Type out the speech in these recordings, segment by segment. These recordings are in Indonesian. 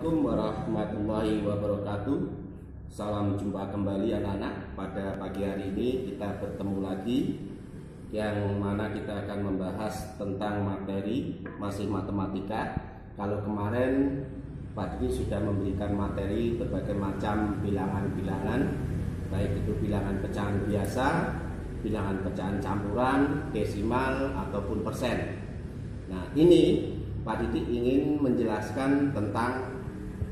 Assalamualaikum warahmatullahi wabarakatuh. Salam jumpa kembali anak-anak. Pada pagi hari ini kita bertemu lagi, yang mana kita akan membahas tentang materi masih matematika. Kalau kemarin Pak Didi sudah memberikan materi berbagai macam bilangan-bilangan, baik itu bilangan pecahan biasa, bilangan pecahan campuran, desimal ataupun persen. Nah, ini Pak Didi ingin menjelaskan tentang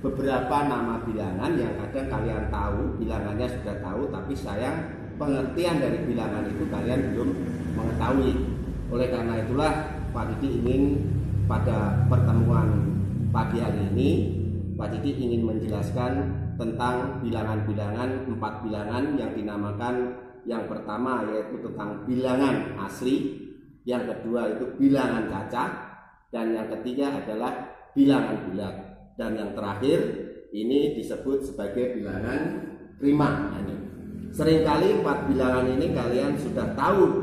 beberapa nama bilangan yang kadang kalian tahu, bilangannya sudah tahu, tapi sayang pengertian dari bilangan itu kalian belum mengetahui. Oleh karena itulah Pak Didi ingin pada pertemuan pagi hari ini Pak Didi ingin menjelaskan tentang bilangan-bilangan, 4 bilangan yang dinamakan, yang pertama yaitu tentang bilangan asli, yang kedua itu bilangan cacah, dan yang ketiga adalah bilangan bulat, dan yang terakhir ini disebut sebagai bilangan prima. Seringkali 4 bilangan ini kalian sudah tahu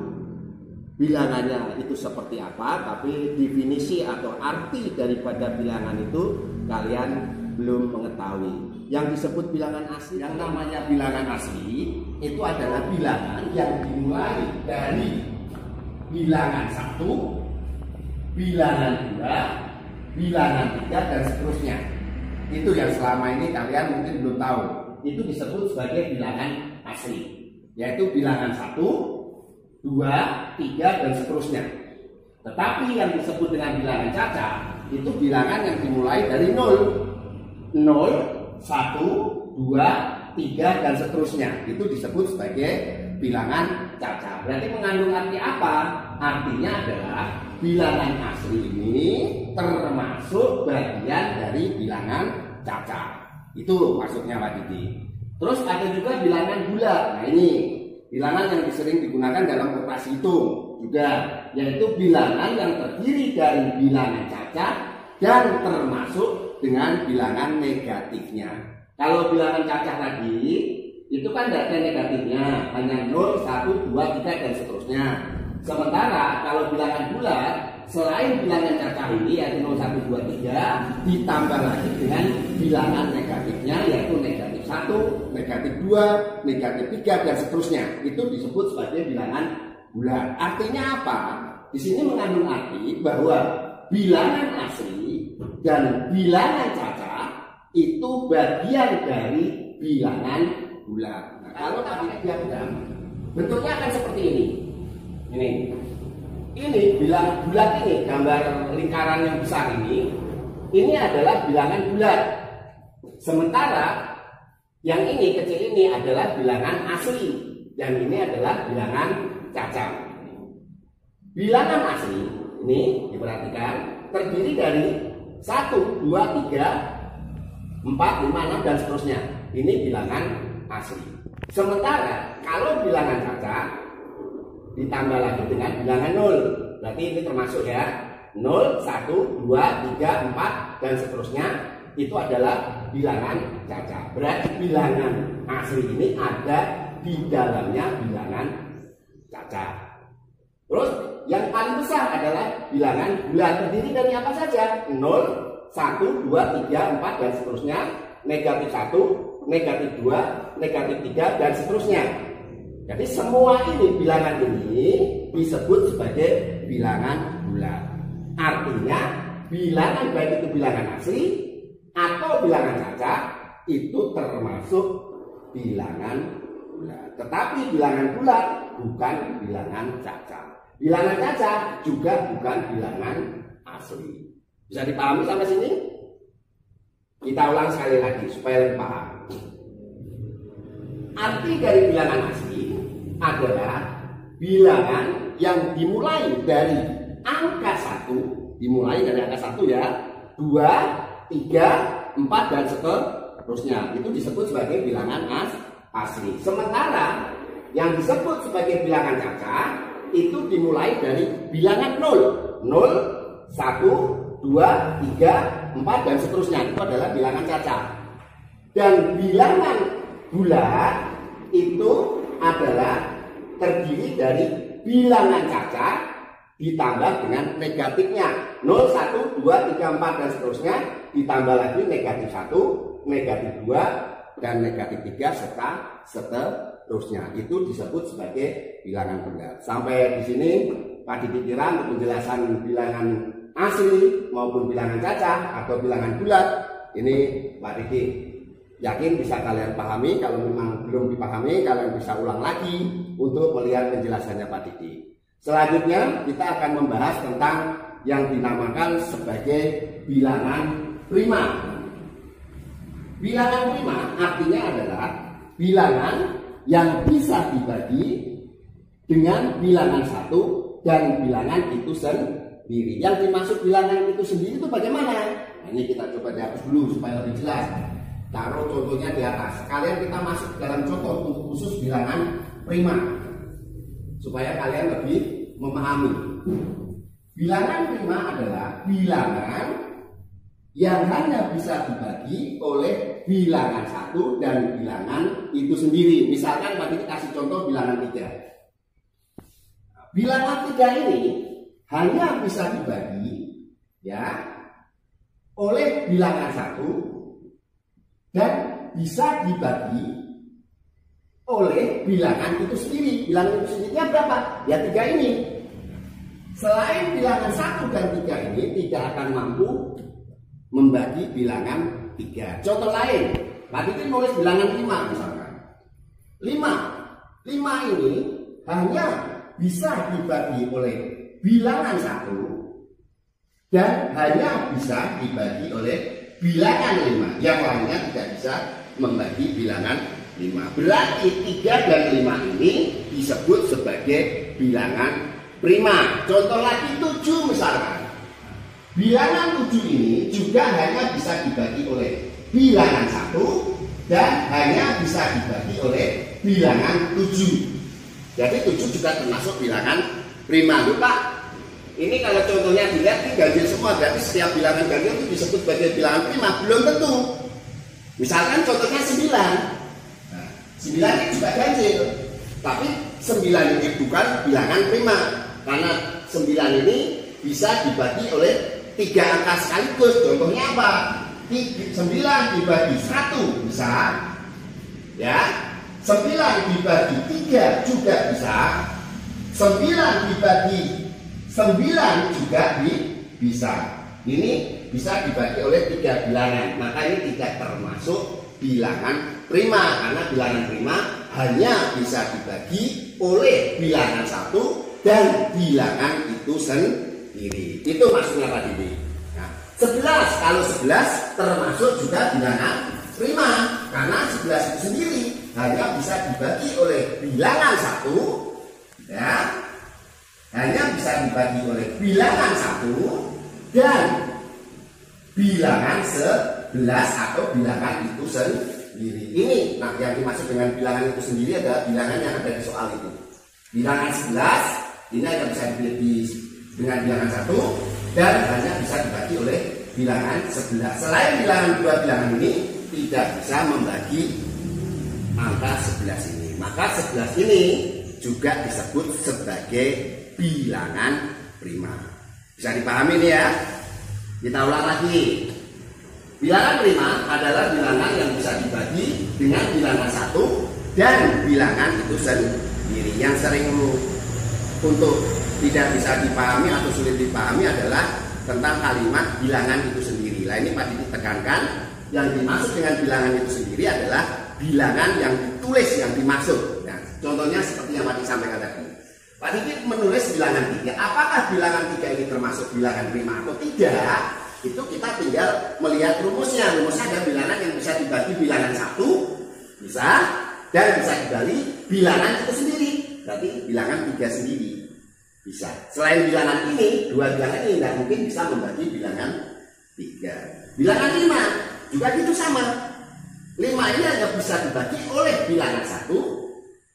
bilangannya itu seperti apa, tapi definisi atau arti daripada bilangan itu kalian belum mengetahui. Yang disebut bilangan asli, yang namanya bilangan asli itu adalah bilangan yang dimulai dari bilangan 1, bilangan 2, bilangan 3, dan seterusnya. Itu yang selama ini kalian mungkin belum tahu. Itu disebut sebagai bilangan asli, yaitu bilangan 1, 2, 3, dan seterusnya. Tetapi yang disebut dengan bilangan cacah itu bilangan yang dimulai dari 0, 1, 2, 3, dan seterusnya. Itu disebut sebagai bilangan cacah. Berarti mengandung arti apa? Artinya adalah bilangan asli ini termasuk bagian dari bilangan cacah. Itu maksudnya Pak Didi. Terus ada juga bilangan bulat. Nah, ini bilangan yang sering digunakan dalam operasi hitung juga, yaitu bilangan yang terdiri dari bilangan cacah dan termasuk dengan bilangan negatifnya. Kalau bilangan cacah tadi itu kan tidak ada negatifnya, hanya 0, 1, 2, 3, dan seterusnya. Sementara kalau bilangan bulat, selain bilangan cacah ini yaitu 0, 1, 2, 3, ditambah lagi dengan bilangan negatifnya yaitu negatif 1, negatif 2, negatif 3, dan seterusnya. Itu disebut sebagai bilangan bulat. Artinya apa? Di sini mengandung arti bahwa bilangan asli dan bilangan cacah itu bagian dari bilangan bulat. Nah, kalau pakai diagram bentuknya akan seperti ini. Ini bilangan bulat, ini gambar lingkaran yang besar ini adalah bilangan bulat. Sementara yang ini kecil ini adalah bilangan asli, dan ini adalah bilangan cacah. Bilangan asli ini diperhatikan terdiri dari 1, 2, 3, 4, 5, 6, dan seterusnya. Ini bilangan asli. Sementara kalau bilangan cacah ditambah lagi dengan bilangan 0, berarti ini termasuk ya 0, 1, 2, 3, 4, dan seterusnya. Itu adalah bilangan cacah. Berarti bilangan asli ini ada di dalamnya bilangan cacah. Terus yang paling besar adalah bilangan bulat, terdiri dari apa saja? 0, 1, 2, 3, 4, dan seterusnya. Negatif 1, negatif 2, negatif 3, dan seterusnya. Jadi semua ini bilangan ini disebut sebagai bilangan bulat. Artinya bilangan baik itu bilangan asli atau bilangan cacah itu termasuk bilangan bulat. Tetapi bilangan bulat bukan bilangan cacah. Bilangan cacah juga bukan bilangan asli. Bisa dipahami sampai sini? Kita ulang sekali lagi supaya lebih paham. Arti dari bilangan asli adalah bilangan yang dimulai dari angka 1, dimulai dari angka 1 ya, 2, 3, 4, dan seterusnya. Itu disebut sebagai bilangan asli. Sementara yang disebut sebagai bilangan cacah itu dimulai dari bilangan 0, 1, 2, 3, 4, dan seterusnya. Itu adalah bilangan cacah. Dan bilangan bulat itu adalah terdiri dari bilangan cacah ditambah dengan negatifnya 0, 1, 2, 3, 4, dan seterusnya, ditambah lagi negatif 1, negatif 2, dan negatif 3 serta seterusnya. Itu disebut sebagai bilangan benar. Sampai di sini Pak Didi kira untuk penjelasan bilangan asli maupun bilangan cacah atau bilangan bulat ini Pak Didi yakin bisa kalian pahami. Kalau memang belum dipahami, kalian bisa ulang lagi untuk melihat penjelasannya Pak Didi. Selanjutnya kita akan membahas tentang yang dinamakan sebagai bilangan prima. Bilangan prima artinya adalah bilangan yang bisa dibagi dengan bilangan satu dan bilangan itu sendiri. Yang dimaksud bilangan itu sendiri itu bagaimana? Nah, ini kita coba dihapus dulu supaya lebih jelas. Taruh contohnya di atas. Kalian kita masuk dalam contoh untuk khusus bilangan prima supaya kalian lebih memahami. Bilangan prima adalah bilangan yang hanya bisa dibagi oleh bilangan satu dan bilangan itu sendiri. Misalkan tadi kasih contoh bilangan 3. Bilangan 3 ini hanya bisa dibagi ya oleh bilangan satu dan bisa dibagi oleh bilangan itu sendiri. Bilangan itu sendirinya berapa? Ya 3 ini. Selain bilangan 1 dan 3 ini tidak akan mampu membagi bilangan 3. Contoh lain, Pak Didi nulis bilangan 5 misalkan. 5 ini hanya bisa dibagi oleh bilangan 1 dan hanya bisa dibagi oleh bilangan 5. Yang lainnya tidak bisa membagi bilangan 5. Berarti 3 dan 5 ini disebut sebagai bilangan prima. Contoh lagi 7 misalkan. Bilangan 7 ini juga hanya bisa dibagi oleh bilangan 1 dan hanya bisa dibagi oleh bilangan 7. Jadi 7 juga termasuk bilangan prima. Lupa, ini kalau contohnya dilihat ini ganjil semua, berarti setiap bilangan ganjil itu disebut sebagai bilangan prima. Belum tentu. Misalkan contohnya 9. Nah, 9 ini juga ganjil. Tapi 9 ini bukan bilangan prima. Karena 9 ini bisa dibagi oleh 3 angka sekaligus. Contohnya apa? 9 dibagi 1 bisa. Ya. 9 dibagi 3 juga bisa. 9 dibagi 9 juga bisa. Ini bisa dibagi oleh 3 bilangan. Maka ini tidak termasuk bilangan prima. Karena bilangan prima hanya bisa dibagi oleh bilangan 1 dan bilangan itu sendiri. Itu maksudnya Pak Didi. Nah, 11, kalau 11 termasuk juga bilangan prima. Karena 11 itu sendiri hanya bisa dibagi oleh bilangan 1 ya. Hanya bisa dibagi oleh bilangan 1 dan bilangan 11 atau bilangan itu sendiri. Ini nah yang dimaksud dengan bilangan itu sendiri adalah bilangan yang ada di soal itu. Bilangan 11 ini hanya bisa dibagi dengan bilangan 1 dan hanya bisa dibagi oleh bilangan 11. Selain bilangan 2 bilangan ini tidak bisa membagi angka 11 ini. Maka 11 ini juga disebut sebagai bilangan prima. Bisa dipahami ini ya? Kita ulang lagi. Bilangan prima adalah bilangan yang bisa dibagi dengan bilangan 1 dan bilangan itu sendiri. Yang sering untuk tidak bisa dipahami atau sulit dipahami adalah tentang kalimat bilangan itu sendiri. Nah ini Pak Didi tekankan, yang dimaksud dengan bilangan itu sendiri adalah bilangan yang ditulis yang dimaksud. Nah, contohnya seperti yang Pak Didi sampaikan tadi. Pak Didi menulis bilangan 3. Apakah bilangan 3 ini termasuk bilangan prima atau tidak? Itu kita tinggal melihat rumusnya. Rumusnya ada bilangan yang bisa dibagi bilangan 1 bisa dan bisa dibagi bilangan itu sendiri. Berarti bilangan 3 sendiri bisa. Selain bilangan ini, 2 bilangan ini tidak mungkin bisa membagi bilangan 3. Bilangan 5 juga gitu sama. 5 ini hanya bisa dibagi oleh bilangan 1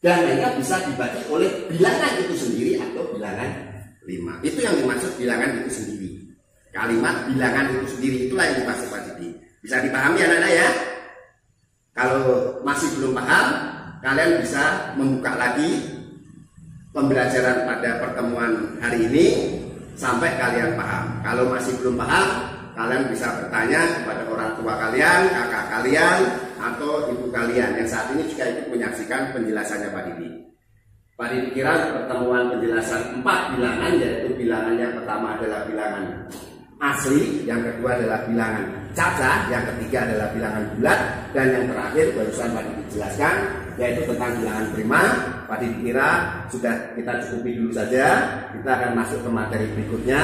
dan hanya bisa dibagi oleh bilangan itu sendiri atau bilangan 5. Itu yang dimaksud bilangan itu sendiri. Kalimat bilangan itu sendiri itulah yang dimaksud Pak Didi. Bisa dipahami anak-anak ya? Kalau masih belum paham, kalian bisa membuka lagi pembelajaran pada pertemuan hari ini sampai kalian paham. Kalau masih belum paham, kalian bisa bertanya kepada orang tua kalian, kakak kalian, atau ibu kalian yang saat ini juga ikut menyaksikan penjelasannya Pak Didi. Pak Didi kira pertemuan penjelasan 4 bilangan, yaitu bilangan yang pertama adalah bilangan asli, yang kedua adalah bilangan caca, yang ketiga adalah bilangan bulat, dan yang terakhir barusan Pak Didi jelaskan yaitu tentang bilangan prima. Pak Didi kira sudah kita cukupi dulu saja, kita akan masuk ke materi berikutnya.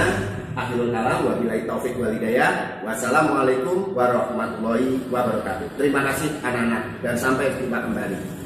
Akhirul kalam, wabillahi taufik wal hidayah. Wassalamualaikum warahmatullahi wabarakatuh. Terima kasih anak-anak dan sampai jumpa kembali.